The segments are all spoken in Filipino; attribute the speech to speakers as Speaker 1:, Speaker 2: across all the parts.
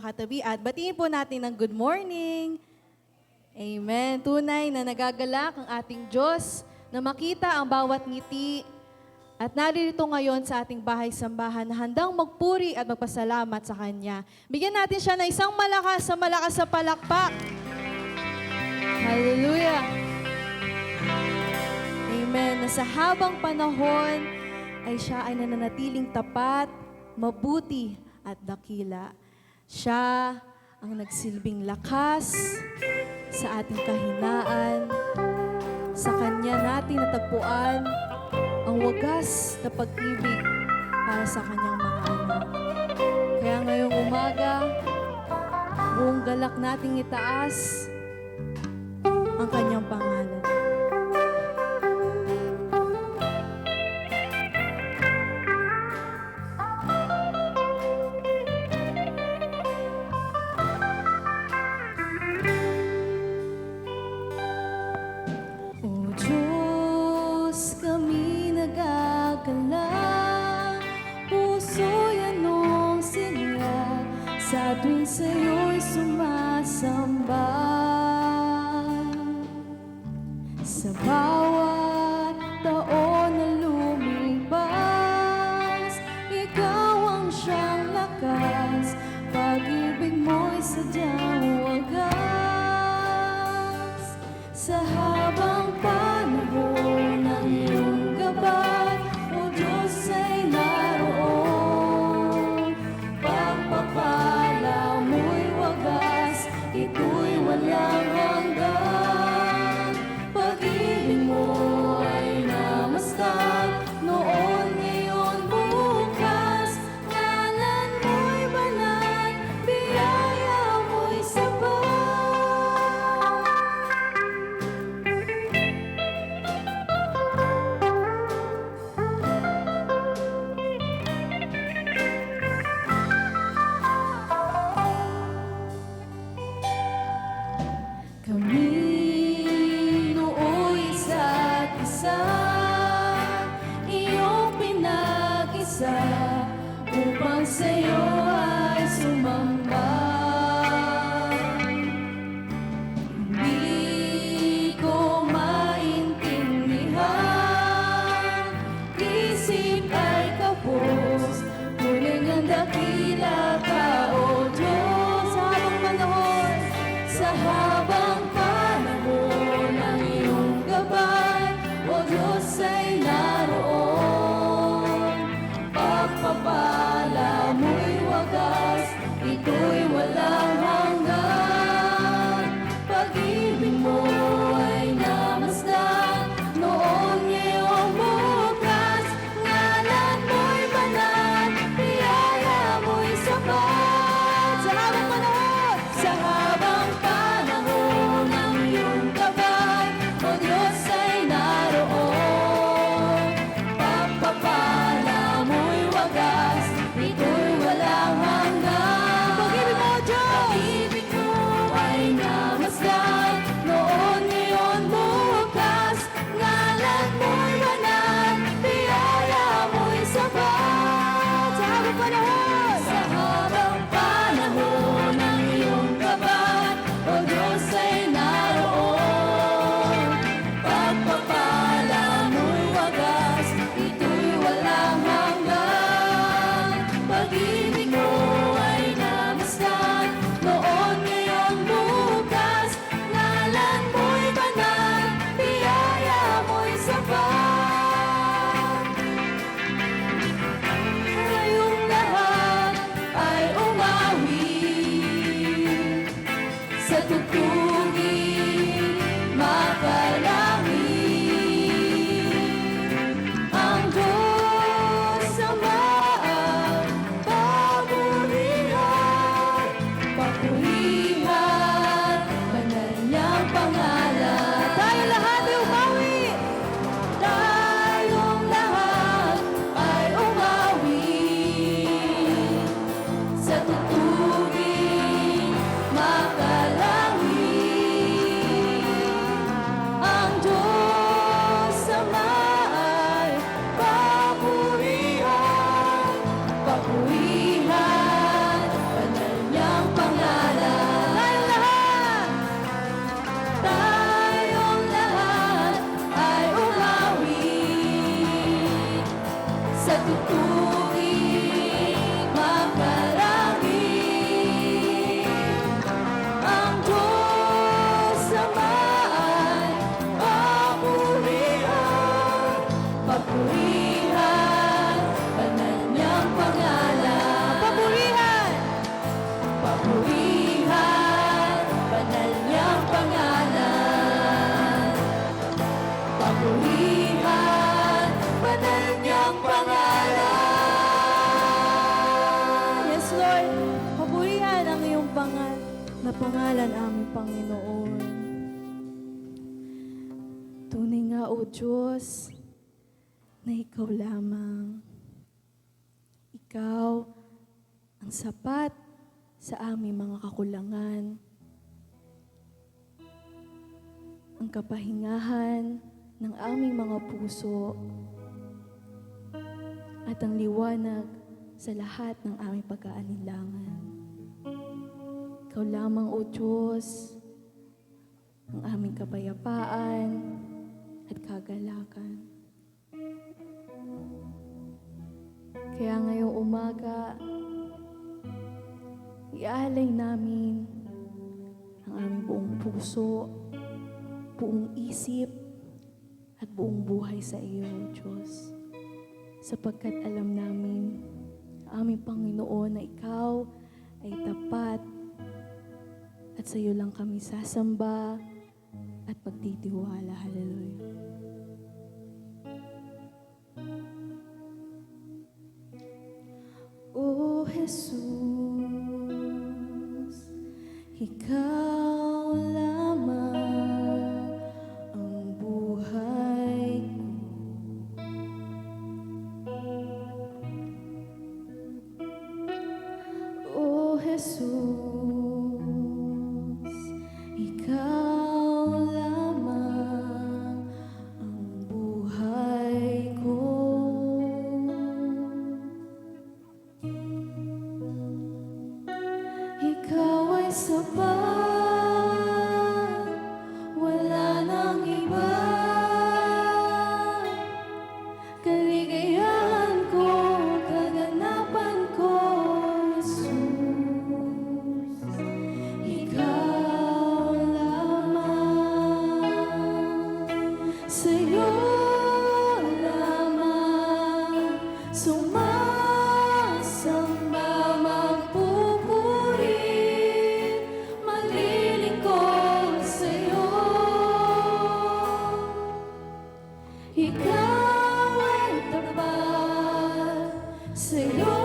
Speaker 1: katabi at batiin po natin ng good morning. Amen. Tunay na nagagalak ang ating Diyos na makita ang bawat ngiti at naririto ngayon sa ating bahay-sambahan na handang magpuri at magpasalamat sa Kanya. Bigyan natin siya ng isang malakas sa palakpak. Hallelujah. Amen. Na sa habang panahon ay siya ay nananatiling tapat, mabuti at dakila. Siya ang nagsilbing lakas sa ating kahinaan. Sa Kanya natin natagpuan ang wagas na pag-ibig para sa Kanyang mga anak. Kaya ngayong umaga, buong galak nating itaas ang Kanyang pangalan. O Diyos, kami nagagalak, puso'y anong sila sa tuwing sa'yo'y sumasamba. Sa bawat taon na lumipas, ikaw ang siyang lakas, pag-ibig mo'y sadyang wagas. Sa habang panahon ng iyong gabay, O Diyos ay naroon. Pagpapala mo'y wagas, ito'y walang hanggan. Pag-ibig mo ay namastan, noon, ngayon, bukas. Ngalan mo'y banal, biyaya mo'y sapat. Kami nooy isa't isa, iyong pinag-isa, upang sa'yo ay sumamba. Hindi ko maintindihan, isip ay kapos, ngunit ang dakila ka, O Diyos. Sa habang panahon ng iyong gabay, O Diyos ay naroon. Pagpapala mo'y wagas, ito'y walang hanggan. Pag-ibig mo ay namasdan, noon, ngayon, bukas. Ngalan mo'y banal, biyaya mo'y sapat. Sa habang panahon ng iyong gabay, O Diyos ay naroon. Pagpapala mo'y wagas, ito'y walang hanggan. Pag-ibig mo, Diyos! Pag-ibig mo ay namasdan, noon, ngayon, bukas. Ngalan mo'y banal, biyaya mo'y sapat. Sa habang panahon ng iyong gabay, O Diyos ay naroon. Pagpapala mo'y wagas, ito'y walang hanggan. Pag-ibig mo ay namasdan, noon, ngayon, bukas. Ngalan mo'y banal, biyaya mo'y sapat. Ngayong lahat ay umawi sa tugtugin, makalangin. Ang Diyos Ama ang papurihan, papurihan, banal niyang pangalan. Tayo lahat ay umawi. Tayong lahat ay umawi sa tugtugin, makalangin. Papurihan, banal niyang pangalan. Papurihan, banal niyang pangalan. Yes, Lord. Papurihan ang iyong pangalan, aming Panginoon. Tunay nga, O Diyos, na Ikaw lamang. Ikaw ang sapat sa aming mga kakulangan. Ang kapahingahan ng aming mga puso at ang liwanag sa lahat ng aming pag-aalinlangan. Ikaw lamang, O Diyos, ang aming kapayapaan at kagalakan. Kaya ngayong umaga, iaalay namin ang aming buong puso, buong isip, at buong buhay sa iyo, Diyos. Sapagkat alam namin, aming Panginoon, na Ikaw ay tapat at sa iyo lang kami sasamba at magtitiwala. Hallelujah. O Jesus, Ikaw lamang ang buhay ko. O Jesus, Ikaw lamang ang buhay ko. Ikaw ay sapat, wala nang iba. Kaligayahan ko, kaganapan ko, Jesus. Ikaw lamang, sa'yo lamang sumasamba, magpupuri, maglilingkod sa'yo. Ikaw ay tapat, sa'yo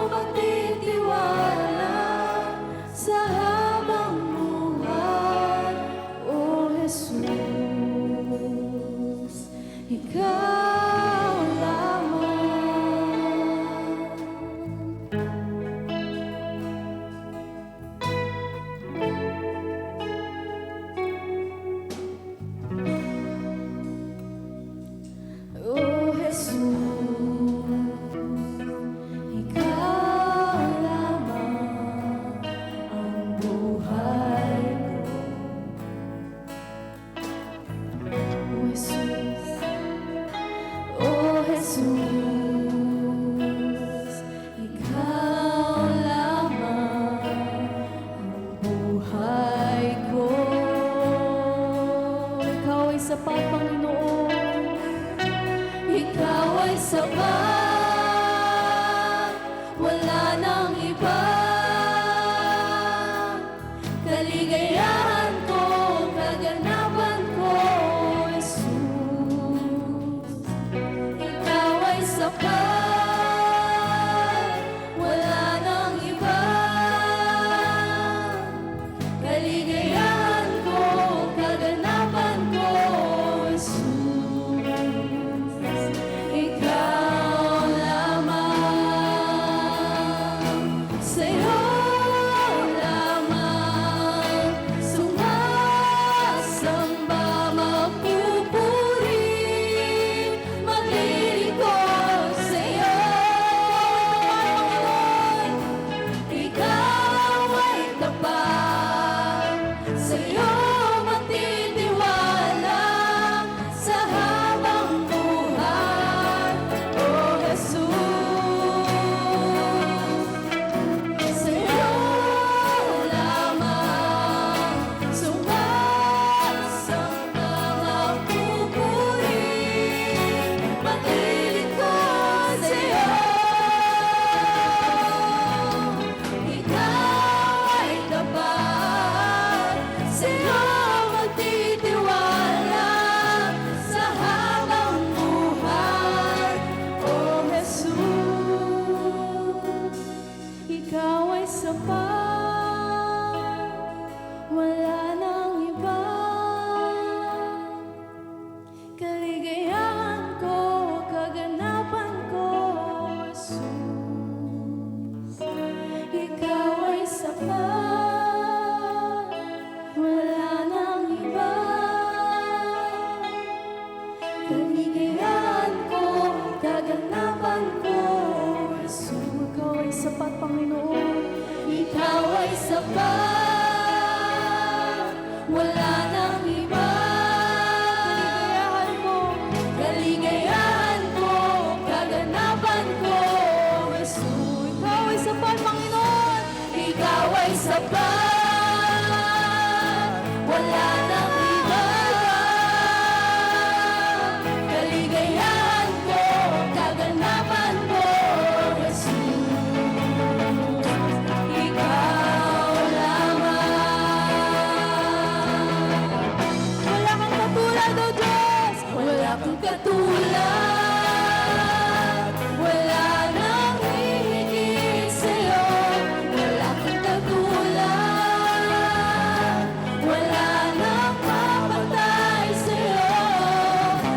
Speaker 1: magtitiwala sa habang buhay. O Jesus, Ikaw lamang. O Jesus, Ikaw lamang ang buhay ko. O Jesus, O Jesus, Ikaw lamang ang buhay ko. Ikaw ay sapat, Panginoon. Ikaw ay sapat, wala nang iba. Kaligayahan ko, kaganapan ko, Jesus. Ikaw ay sapat, wala nang iba. Kaligayahan ko, kaganapan ko, Jesus. Ikaw wala nang iba. Kaligayahan ko, kaganapan ko, Jesus. Ikaw ay sapat, wala nang iba. Kaligayahan ko, kaganapan ko, Jesus. Ikaw ay sapat, Panginoon. Ikaw ay sapat, wala nang iba. Kaligayahan ko, kaganapan ko, Jesus. Ikaw ay sapat, Panginoon. Ikaw ay sapat, wala nang iba. Kaligayahan ko, kaganapan ko, Jesus. Ikaw lamang. Wala kang katulad, O Diyos. Wala kang katulad. Wala nang hihigit sa'yo. Wala kang katulad. Wala nang mapatay sa'yo.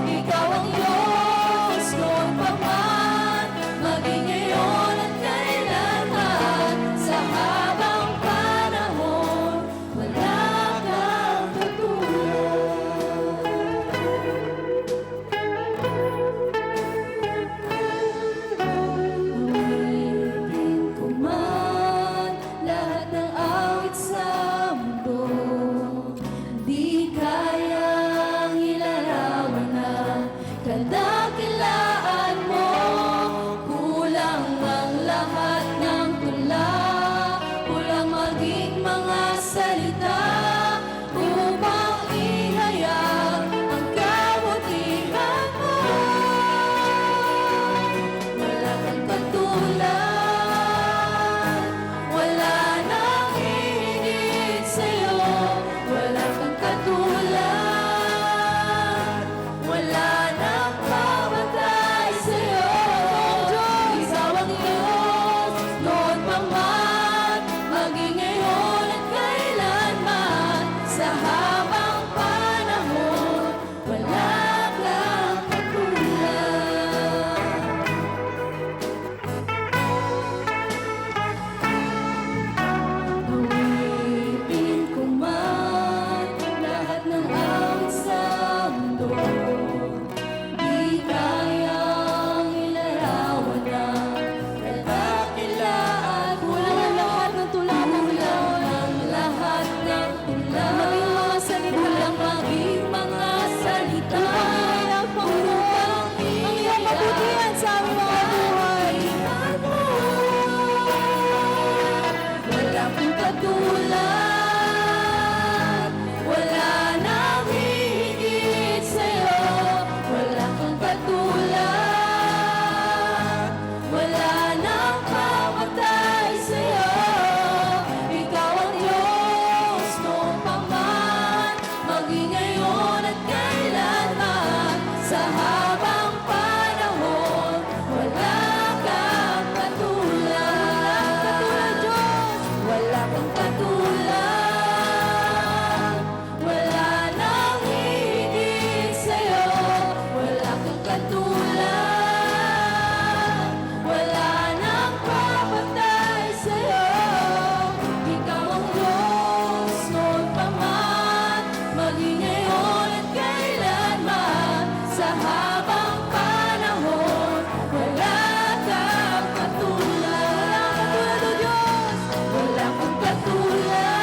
Speaker 1: Ikaw ang Diyos noon pa man, maging ngayon at kailanman. Sa habang panahon, wala kang Awitin ko man lahat ng awit sa mundo, di kayang ilarawan ang kadakilaan mo. Kulang ang lahat ng tula, kulang maging mga salita upang ihayag ang kabutihan mo. Wala kang katulad, wala nang hihigit sa'yo. Wala kang katulad, wala nang mamatay sa'yo. Ikaw ang Diyos, noon pa man, maging ngayon at kailanman. Sa habang panahon, wala kang katulad. Awitin ko man lahat ng awit sa mundo, di kayang ilarawan ang kadakilaan mo. Kulang ang lahat ng tula, Panginoon. Kulang lahat ng tula, maging mga salita. Kulang maging mga salita. Upang ang iyong kabutihan sa aming mga buhay. Wala kang katulad, wala nang hihigit sa'yo. Wala kang katulad, wala nang mamatay sa'yo. Ikaw ang Diyos noon pa man, maging ngayon at kailanman. Sa habang panahon, wala kang katulad. Wala kang katulad, wala nang hihigit sa'yo. Wala kang katulad, wala nang papatay sa'yo. Ikaw ang Diyos noon pa man, maging ngayon at kailanman. Sa habang panahon, wala kang katulad. Wala kang katulad, O Diyos. Wala kang katulad.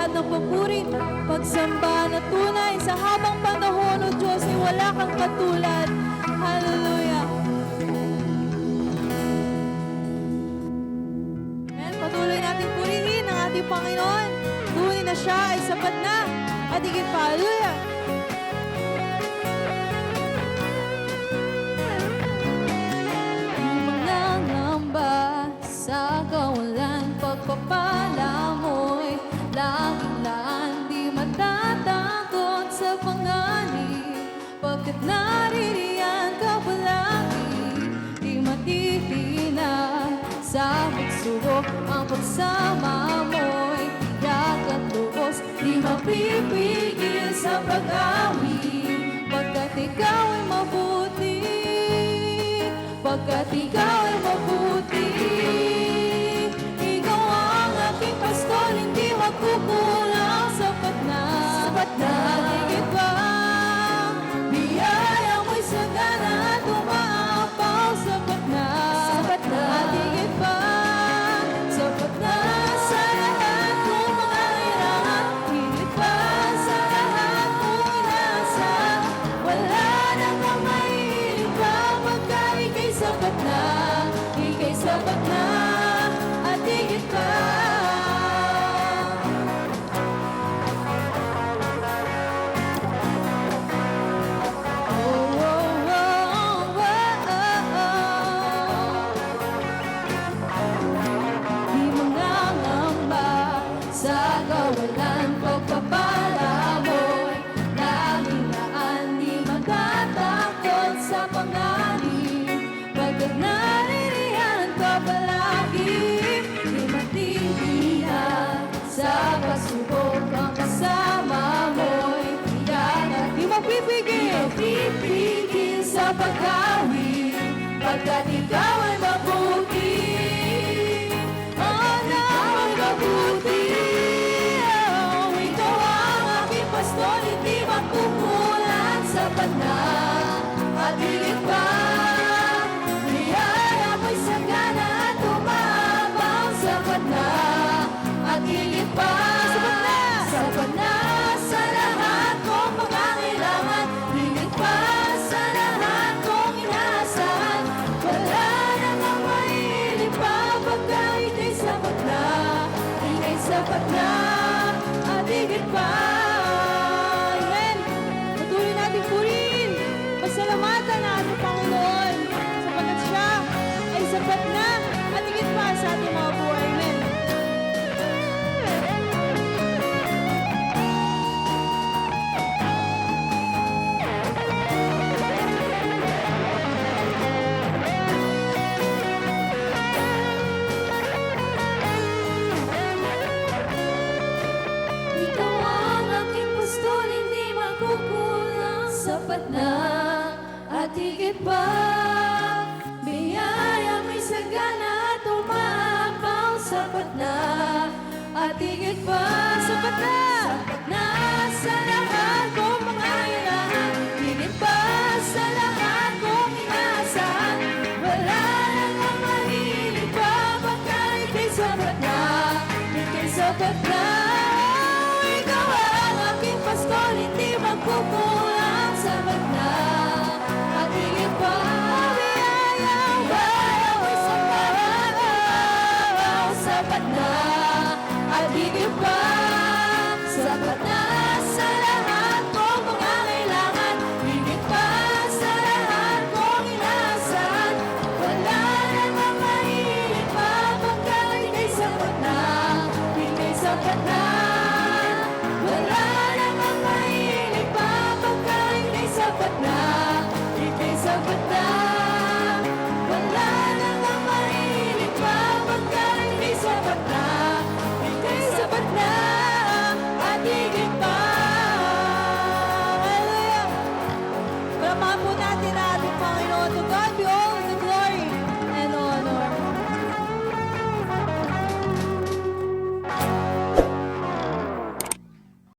Speaker 1: lahat ng papuri, pagsamba na tunay sa habang panahon, O Diyos, ay wala kang katulad. Hallelujah. Amen. Patuloy natin purihin ang ating Panginoon. Tunay na siya ay sapat na. At higit pa, hallelujah. Mangangamba sa kawalan, pagpapala mo'y laging laan, di matatakot sa panganib, pagkat naririyan ka palagi, di matihina sa pagsubok, ang pagsama mo'y tiyak at lubos, di mapipigil sa pag-awit, pagkat ikaw ay mabuti, pagkat ikaw ay mabuti. Ikaw ang aking pastor, hindi magkukulang, sapat na, at higit pa. Biyaya mo'y sagana at umaapaw, sapat na, at higit pa. Sapat na sa lahat kong mga kailangan, higit pa sa lahat kong inaasahan. Wala nang mamahilig pa, pagka ika'y sapat na, at higit pa. Oh, oh, oh, oh, oh. Di mangangamba sa kawalan, pagpapala mo'y laging naan, di magtatakot sa panganib, pagkat naririyan ka palagi, di matitiyak sa pasubok, ang kasama mo'y tiyak at di mapipigil sa pag-awit, pagkat ikaw ay mabuti. Oh, ikaw ay mabuti. Oh, ikaw ang aking pastor, hindi magkukulang, sapat na, at higit pa. Biyaya mo'y sagana at umaabang, sapat na, at higit pa. Sapat na sa lahat kong pangangailangan, higit pa sa lahat kong inaasahan. Wala nang mamahilig pa, pagka ika'y sapat na, at higit pa. Amen. Patuloy natin purihin, pasalamatan ang ating Panginoon, sapagkat siya ay sapat na at higit pa sa ating mga buhay. Amen. Ikaw ang aking pastor, hindi magkukulang, sapat na, at higit pa. Biyaya may sagana at umaapaw, sapat na, at higit pa. Sapat na.